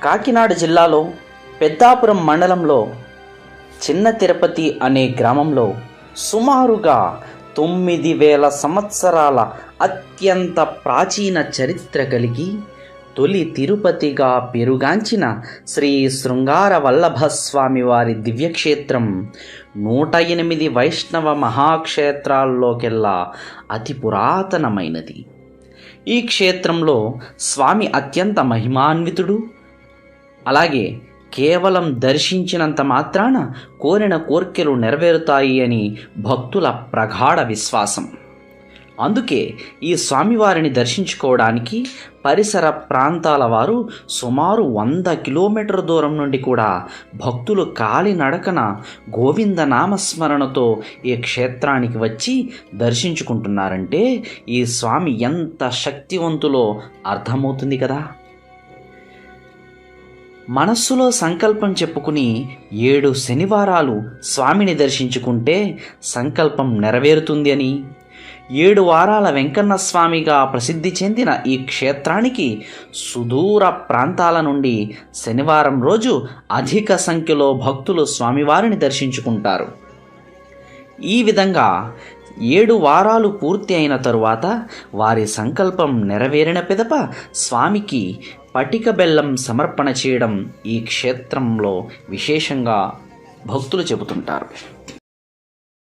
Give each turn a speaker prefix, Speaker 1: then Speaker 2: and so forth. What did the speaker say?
Speaker 1: కాకినాడ జిల్లాలో పెద్దాపురం మండలంలో చిన్న తిరుపతి అనే గ్రామంలో సుమారుగా 9000 సంవత్సరాల అత్యంత ప్రాచీన చరిత్ర కలిగి తొలి తిరుపతిగా పేరుగాంచిన శ్రీ శృంగార వల్లభస్వామి వారి దివ్యక్షేత్రం 108 వైష్ణవ మహాక్షేత్రాల్లోకెల్లా అతి పురాతనమైనది. ఈ క్షేత్రంలో స్వామి అత్యంత మహిమాన్వితుడు. అలాగే కేవలం దర్శించినంత మాత్రాన కోరిన కోర్కెలు నెరవేరుతాయి అని భక్తుల ప్రగాఢ విశ్వాసం. అందుకే ఈ స్వామివారిని దర్శించుకోవడానికి పరిసర ప్రాంతాల వారు సుమారు 100 కిలోమీటర్ల దూరం నుండి కూడా భక్తులు కాలినడకన గోవింద నామస్మరణతో ఈ క్షేత్రానికి వచ్చి దర్శించుకుంటున్నారంటే ఈ స్వామి ఎంత శక్తివంతులో అర్థమవుతుంది కదా. మనస్సులో సంకల్పం చెప్పుకుని 7 శనివారాలు స్వామిని దర్శించుకుంటే సంకల్పం నెరవేరుతుంది అని, 7 వారాల వెంకన్న స్వామిగా ప్రసిద్ధి చెందిన ఈ క్షేత్రానికి సుదూర ప్రాంతాల నుండి శనివారం రోజు అధిక సంఖ్యలో భక్తులు స్వామివారిని దర్శించుకుంటారు. ఈ విధంగా 7 వారాలు పూర్తి అయిన తరువాత వారి సంకల్పం నెరవేరిన పిదప స్వామికి పటిక బెల్లం సమర్పణ చేయడం ఈ క్షేత్రంలో విశేషంగా భక్తులు చెబుతుంటారు.